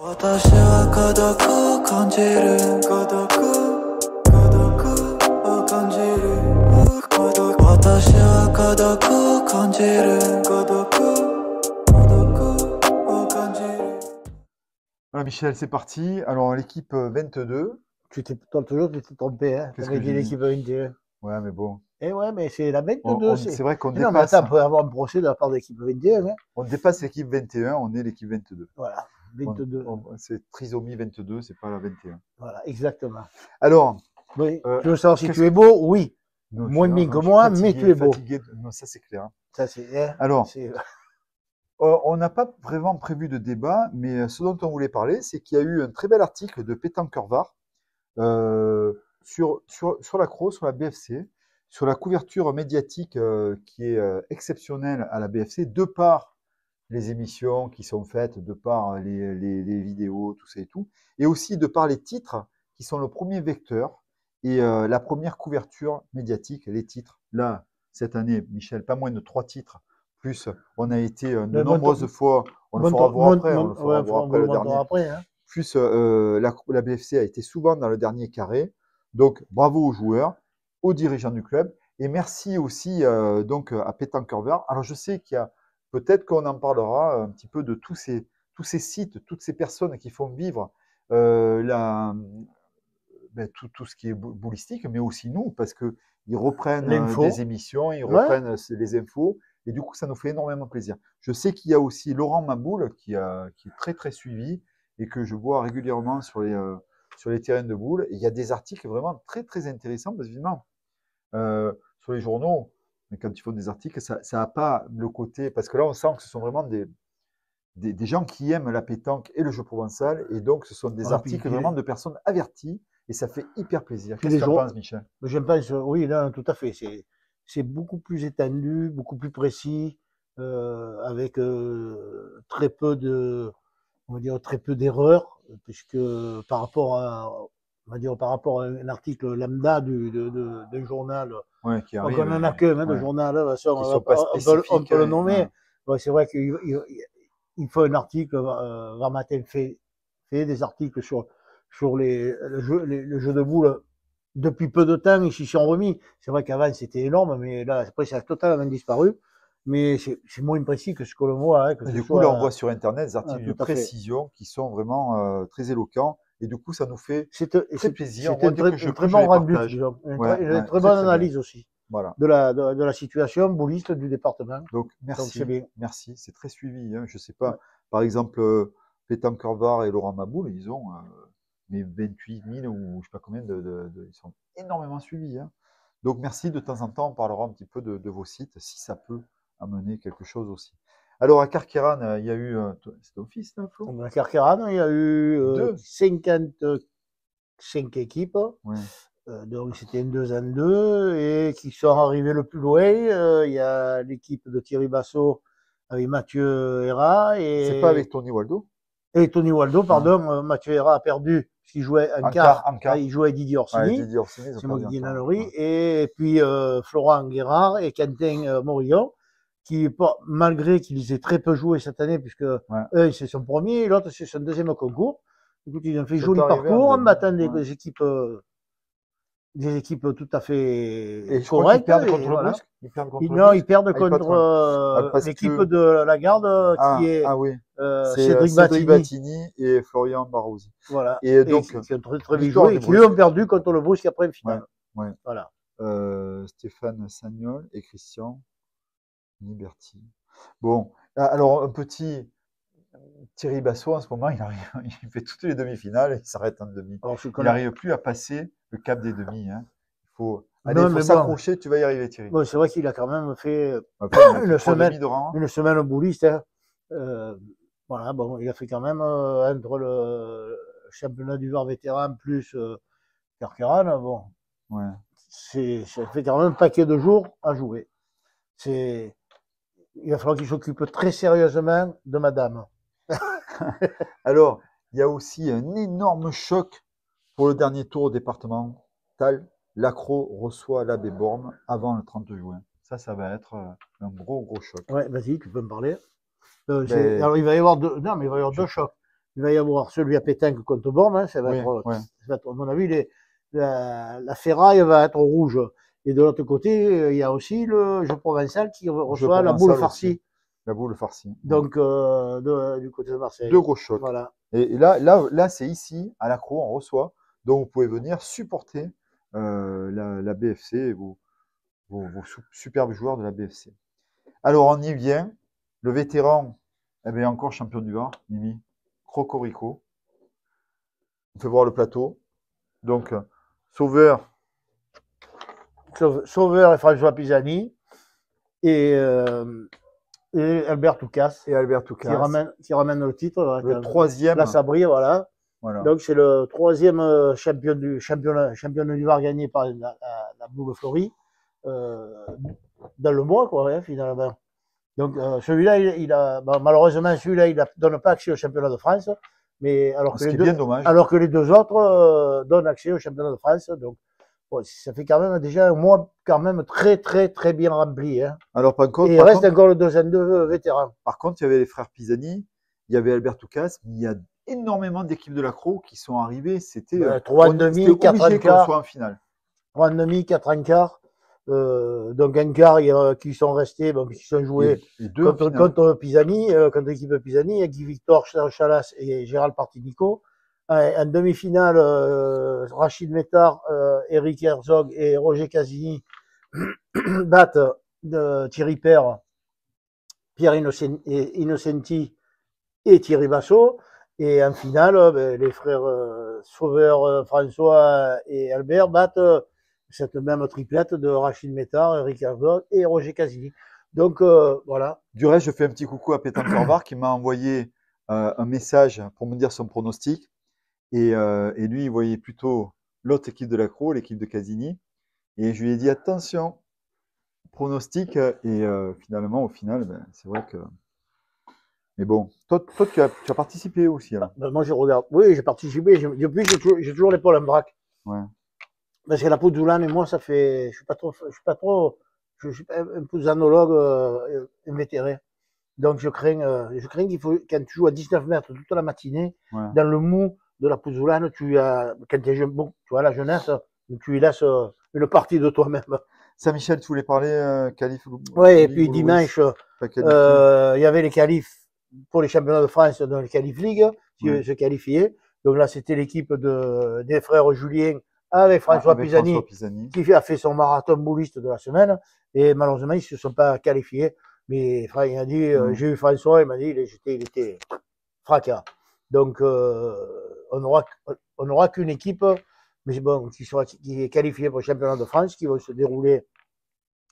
私は孤独を感じる孤独を感じる私は孤独を感じる孤独を感じる Voilà, Michel, c'est parti. Alors, l'équipe 22. Toi, toujours, tu t'es trompé, hein. Qu'est-ce T'avais que dit j'ai dit? l'équipe 21. Ouais, mais bon. Eh ouais, mais c'est la 22. C'est vrai qu'on Mais non, mais dépasse, attends, on peut avoir un procès de la part de l'équipe 21, hein. on dépasse l'équipe 21, on est l'équipe 22. Voilà, 22. C'est trisomie 22, c'est pas la 21. Voilà, exactement. Alors, Oui, tu veux savoir si qu'est-ce tu es beau? Oui. non, Moins non, bien non, que je suis moi, fatigué, mais tu es beau. fatigué. Non, ça c'est clair. Ça, c'est. Hein, Alors, c'est- on n'a pas vraiment prévu de débat, mais ce dont on voulait parler, c'est qu'il y a eu un très bel article de Pétanque-Curvar sur l'accro, sur la BFC, sur la couverture médiatique qui est exceptionnelle à la BFC, de par les émissions qui sont faites, de par les vidéos, tout ça et tout, et aussi de par les titres qui sont le premier vecteur et la première couverture médiatique, les titres. Là, cette année, Michel, pas moins de 3 titres, plus on a été de Mais nombreuses fois, on le fera voir après, on le fera voir après le dernier. Après, hein. Plus la BFC a été souvent dans le dernier carré. Donc, bravo aux joueurs, aux dirigeants du club. Et merci aussi donc à Pétanque-Curvar. Alors, je sais qu'il y a peut-être qu'on en parlera un petit peu de tous ces sites, toutes ces personnes qui font vivre tout ce qui est boulistique, mais aussi nous, parce qu'ils reprennent L'info. des émissions, ils Ouais. reprennent les infos. Et du coup, ça nous fait énormément plaisir. Je sais qu'il y a aussi Laurent Maboul qui est très, très suivi et que je vois régulièrement sur les terrains de boules. Et il y a des articles vraiment très, très intéressants parce que évidemment, sur les journaux, quand ils font des articles, ça n'a pas le côté. Parce que là, on sent que ce sont vraiment des gens qui aiment la pétanque et le jeu provençal. Et donc, ce sont des Voilà, articles puis- vraiment de personnes averties. Et ça fait hyper plaisir. Puis Qu'est-ce les que tu en jours- penses, Michel? J'aime pas, oui, là, tout à fait. C'est beaucoup plus étendu, beaucoup plus précis, avec très peu de, on va dire, très peu d'erreurs, puisque par rapport à, on va dire, par rapport à un article lambda d'un journal, Ouais, qui donc arrive. on en a qu'un, hein, de Ouais. journal, de toute façon, Qui sont pas on spécifiques. peut le nommer. Ouais. Ouais, c'est vrai qu'il faut un article, Varmatel fait des articles sur le jeu de boules depuis peu de temps, ils s'y sont remis. C'est vrai qu'avant c'était énorme, mais là, après, ça a totalement disparu. Mais c'est moins précis que ce que l'on voit. Hein, que Et ce du coup, soit, là, on voit sur Internet des articles de tout à fait. précision qui sont vraiment très éloquents. Et du coup, ça nous fait très plaisir. C'est un très bon rendu, disons. Une très bonne analyse aussi voilà. de la situation bouliste du département. Donc, merci. c'est bien. Merci. C'est très suivi. Hein. Je sais pas. Ouais. Par exemple, Pétanque-Curvar et Laurent Maboul, ils ont mais 28 000 ou je sais pas combien ils sont énormément suivis. Hein. Donc, merci. De temps en temps, on parlera un petit peu de vos sites, si ça peut amener quelque chose aussi. Alors, à Carqueiranne, il y a eu. C'est ton fils, là, Flo? À Carqueiranne, il y a eu 55 équipes. Ouais. Donc, c'était un 2 en 2 et qui sont arrivés le plus loin. Il y a l'équipe de Thierry Bassot avec Mathieu Héra. C'est pas avec Tony Waldo? Et Tony Waldo, pardon. Mathieu Héra a perdu parce qu'il jouait en quart. Il jouait Didier Orsini. Ouais, Didier Orsini, c'est Didier Nalori. Ouais. Et puis Florent Guérard et Quentin Morillon, qui, malgré qu'ils aient très peu joué cette année, puisque un c'est son premier, l'autre c'est son deuxième concours. Écoute, ils ont fait joli parcours en battant des équipes tout à fait correctes. Ils perdent contre le Brusque. Ils perdent contre l'équipe de la Garde qui est Cédric Battini et Florian Barrosi. Voilà. Et donc, qui ont très bien joué et qui eux ont perdu contre le Brusque après une finale. Ouais. Voilà. Stéphane Sagnol et Christian Liberti. Bon, alors un petit Thierry Bassot en ce moment, il fait toutes les demi-finales et il s'arrête en demi. Il n'arrive plus à passer le cap des demi. Hein. Il faut s'accrocher, tu vas y arriver, Thierry. Bon, c'est vrai qu'il a quand même fait une semaine au bouliste. Hein. Voilà, bon, il a fait quand même entre le championnat du Var vétéran plus Carqueiranne, bon. Ouais. Ça fait quand même un paquet de jours à jouer. Il va falloir qu'il s'occupe très sérieusement de madame. Alors, il y a aussi un énorme choc pour le dernier tour départemental. L'Accro reçoit l'Abbé Borne avant le 30 juin. Ça va être un gros choc. Ouais, vas-y, tu peux me parler. Alors, il va y avoir deux chocs. il va y avoir celui à Pétanque contre Borne, hein, ça va Oui, être, ouais. ça va être, à mon avis, la ferraille va être rouge. Et de l'autre côté, il y a aussi le jeu provençal qui Jeu reçoit la boule provençal aussi. farcie. La boule farcie. Ouais. Donc, du côté de Marseille. Deux gros chocs. Voilà. Et là c'est ici, à l'Accro, on reçoit. Donc, vous pouvez venir supporter la BFC et vos superbes joueurs de la BFC. Alors, on y vient. Le vétéran, eh bien, encore champion du Var, Mimi. Crocorico. On fait voir le plateau. Donc, Sauveur. Sauveur et François Pisani. Et Albert Toucas. Et Albert Toucas. Qui ramène le titre. Le troisième. La Sabri, voilà. Voilà. Donc, c'est le troisième champion du Var gagné par la Boule Florie. Dans le mois, quoi, hein, finalement. Donc, celui-là, malheureusement, celui-là, il ne donne pas accès au championnat de France. Mais alors que, les deux autres donnent accès au championnat de France. Donc, bon, ça fait quand même déjà un mois quand même très, très, très bien rempli. Hein. Alors, et il reste encore le 202 vétéran. Par contre, il y avait les frères Pisani, il y avait Albert Toucas, mais il y a énormément d'équipes de l'Accro qui sont arrivées. C'était 3,5, 4 obligé qu'on soit en finale. 3,5, 4 en quart. Donc un quart qui sont restés, qui sont joués contre Pisani, contre l'équipe Pisani, il y a Guy Victor, Chalas et Gérald Partinico. En demi-finale, Rachid Métard, Eric Herzog et Roger Casini battent Thierry Père, Pierre Innocenti et Thierry Bassot. Et en finale, les frères Sauveur, François et Albert battent cette même triplette de Rachid Métard, Eric Herzog et Roger Casini. Donc, voilà. Du reste, je fais un petit coucou à Pétanque Corvar qui m'a envoyé un message pour me dire son pronostic. Et lui, il voyait plutôt l'autre équipe de l'Accro, l'équipe de Casini. Et je lui ai dit, attention, pronostic. Et finalement, au final, c'est vrai que... Mais bon, toi tu as participé aussi. Alors. Moi, je regarde. Oui, j'ai participé. Depuis, j'ai toujours l'épaule en vrac. Ouais. Parce que la Pouzoulane et moi, ça fait. Je suis pas trop. Je suis un pouzanologue invétéré. Donc, je crains qu'il faut, quand tu joues à 19 mètres toute la matinée, dans le mou de la Pouzoulane, quand tu es jeune, bon, tu vois, la jeunesse, tu y laisses une partie de toi-même. Saint-Michel, tu voulais parler qualif? Oui, et puis dimanche, il y avait les qualifs pour les championnats de France dans les qualifs Ligue qui se qualifiaient. Donc là, c'était l'équipe des frères Julien avec François Pisani qui a fait son marathon bouliste de la semaine. Et malheureusement, ils ne se sont pas qualifiés. Mais frère, il a dit, j'ai eu François, il m'a dit, il était fracas. Donc, on n'aura qu'une équipe, mais bon, qui est qualifiée pour le championnat de France, qui va se dérouler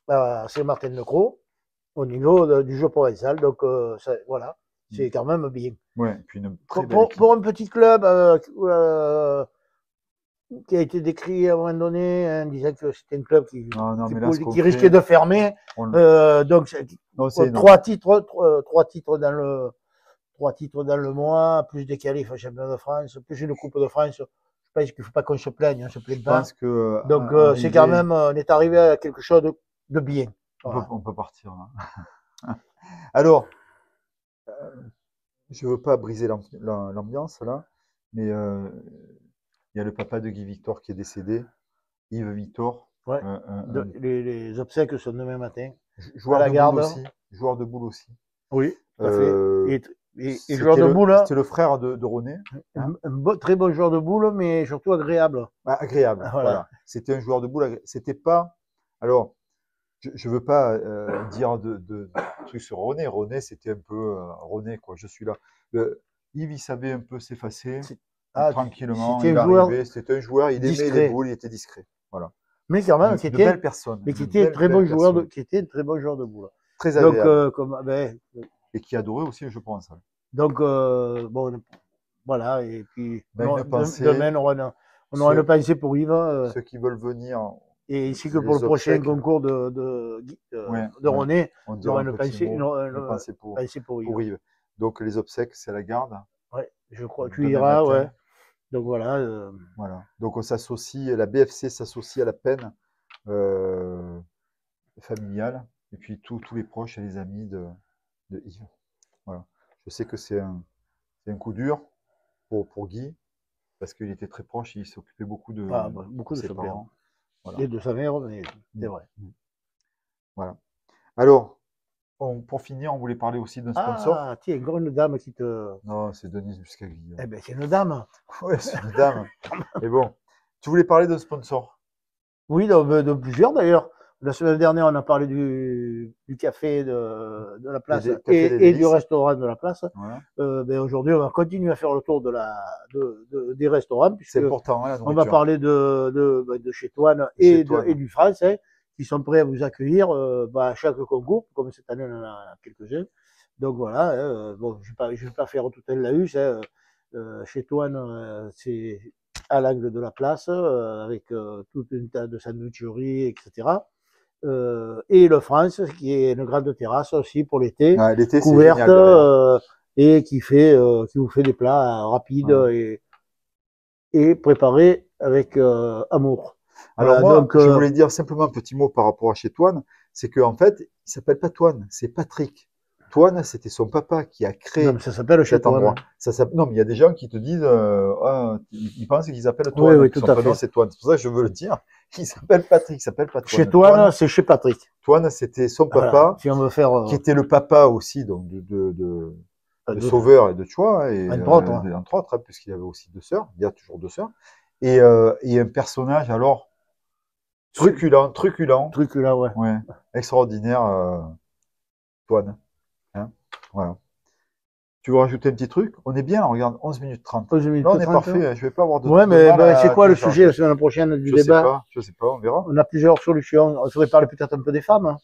à Saint-Martin-de-Croix au niveau du jeu provençal. Donc, voilà, c'est quand même bien. Ouais, puis pour un petit club qui a été décrit à un moment donné, hein, disant que c'était un club qui risquait de fermer. Donc, trois titres dans le mois, plus des qualifs au championnat de France, plus une Coupe de France. Je pense qu'il ne faut pas qu'on se plaigne, on se plaint pas. Donc, c'est quand même, on est arrivé à quelque chose de bien. Voilà. On peut partir. Hein. Alors, je ne veux pas briser l'ambiance là, mais il y a le papa de Guy Victor qui est décédé, Yves Victor. Ouais. Les obsèques sont demain matin. Joueur de boule aussi. Oui, tout à fait. Et joueur de boule. C'était le frère de René. Hein. Très bon joueur de boule, mais surtout agréable. Agréable. Voilà. C'était un joueur de boule. C'était pas. Alors, je veux pas dire de trucs sur René. René, c'était un peu René, quoi. Je suis là. Yves, il savait un peu s'effacer. Tranquillement, c'était un joueur, il aimait les boules, il était discret. Voilà. Mais quand même, qui était une belle personne. Mais qui était un très bon joueur de boule. Très agréable. Donc, et qui adorait aussi le jeu provençal. Donc, bon, voilà, et puis demain, on aura une pensée pour Yves. Ceux qui veulent venir. Et ainsi que pour le prochain concours de René, on aura une pensée pour Yves. Donc, les obsèques, c'est la garde. Oui, je crois que tu iras, ouais. Donc voilà. Voilà. Donc on s'associe, la BFC s'associe à la peine familiale, et puis tous les proches et les amis de Yves. Voilà. Je sais que c'est un coup dur, pour Guy, parce qu'il était très proche, il s'occupait beaucoup de, beaucoup de ses son père. parents. Voilà. Et de sa mère, mais c'est vrai. Voilà. Alors, pour finir, on voulait parler aussi d'un sponsor. Ah, tiens, encore une dame qui te. Non, c'est Denise Buscaglia. Eh bien, c'est une dame. Ouais, c'est une dame. Mais bon, tu voulais parler d'un sponsor. Oui, de plusieurs d'ailleurs. La semaine dernière, on a parlé du café de la place Café des et Délices. du restaurant de la place. Voilà. Ben aujourd'hui, on va continuer à faire le tour des restaurants, puisque C'est important, hein, la on va nourriture. parler de chez Toine Chez et Toine. du France, hein, qui sont prêts à vous accueillir à chaque concours, comme cette année, on en a quelques-uns. Donc voilà, bon, je vais pas faire tout un laïus. Hein, chez Toine, c'est à l'angle de la place, avec tout un tas de sandwicheries, etc. Et le France, qui est une grande terrasse aussi pour l'été, Ouais, l'été, c'est couverte, génial. Derrière. et qui vous fait des plats rapides et préparés avec amour. Alors Voilà, moi, donc, je voulais dire simplement un petit mot par rapport à chez Toine, c'est qu'en fait, il s'appelle pas Toine, c'est Patrick. Toine, c'était son papa qui a créé non, mais ça s'appelle chez cet Toine. endroit. Non, mais il y a des gens qui te disent, ils pensent qu'ils s'appellent Oui, Toine, oui, son tout à prénom fait. c'est Toine. C'est pour ça que je veux le dire. Il s'appelle Patrick, il s'appelle pas Toine. Chez Toine, c'est chez Patrick. Toine, c'était son Voilà, papa, si on veut faire qui était le papa aussi donc de Sauveur et de Choix, et entre autres, hein. entre autres, hein, puisqu'il avait aussi 2 sœurs, il y a toujours 2 sœurs, et un personnage alors truculent, truc là, ouais. ouais, extraordinaire, Toine. Hein, voilà. Tu veux rajouter un petit truc? On est bien, regarde, 11 minutes 30. 11 minutes Là, on est 30, parfait, hein. je vais pas avoir de Ouais, de mais mal à c'est quoi le télécharger. sujet la semaine prochaine du débat? Je sais pas, on verra. On a plusieurs solutions. Il faudrait parler peut-être un peu des femmes. Hein.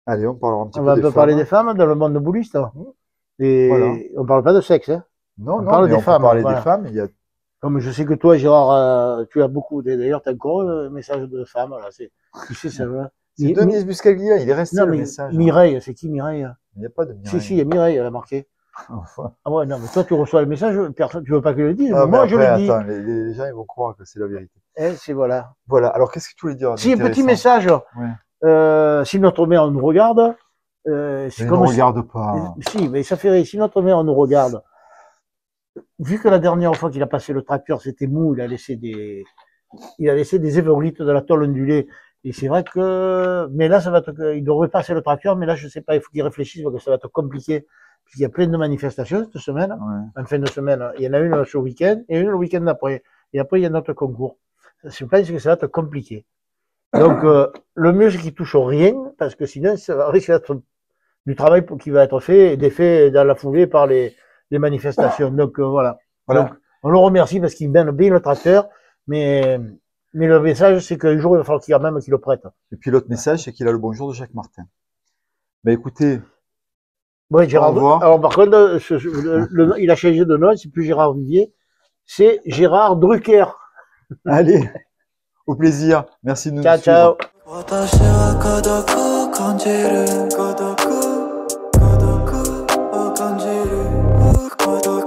Allez, on parlera un petit On peu va un des peu femmes. parler des femmes dans le monde bouliste. Et Voilà. on parle pas de sexe. Hein. Non, on non, parle mais des on femmes, peut parler voilà. des femmes. Il y a... Comme je sais que toi, Gérard, tu as beaucoup. D'ailleurs, tu as encore un message de femme. Là. Tu sais, ça va. C'est Denise Buscaglia, il est resté non, le mais message. Mireille, c'est qui Mireille? Il n'y a pas de Mireille. Si, il y a Mireille, elle a marqué. Enfin. Ah ouais, non, mais toi, tu reçois le message, personne, tu veux pas que je le dise. Ah, moi, je après, le dis. attends, les gens, ils vont croire que c'est la vérité. C'est voilà. Voilà, alors qu'est-ce que tu voulais dire? Si, un petit d'intéressant? message. Ouais. Si notre mère nous regarde, c'est Mais comme ne si- regarde pas. Si, mais ça fait rire. Si notre mère nous regarde, vu que la dernière fois qu'il a passé le tracteur, c'était mou, il a laissé des ébaulites de la tôle ondulée. Et c'est vrai que, mais là, il devrait passer le tracteur, mais là, je sais pas, il faut qu'il réfléchisse parce que ça va être compliqué. Puisqu'il y a plein de manifestations cette semaine. Ouais. En fin de semaine, il y en a une ce week-end et une le week-end d'après. Et après, il y a notre concours. Je pense que ça va être compliqué. Donc, le mieux, c'est qu'il touche rien, parce que sinon, ça risque d'être du travail qui va être fait et des faits dans la foulée par les manifestations. Donc, voilà. Donc, on le remercie parce qu'il mène bien le tracteur, mais le message, c'est qu'un jour, il va falloir qu'il le prête. Et puis l'autre message, c'est qu'il a le bonjour de Jacques Martin. Ben écoutez, Ouais, Gérard. au revoir. Alors, par contre, il a changé de nom, c'est plus Gérard Vivier, c'est Gérard Drucker. Allez, au plaisir. Merci de nous Ciao, suivre. ciao. 私は孤独を感じる孤独を感じる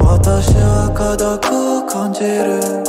私は孤独を感じる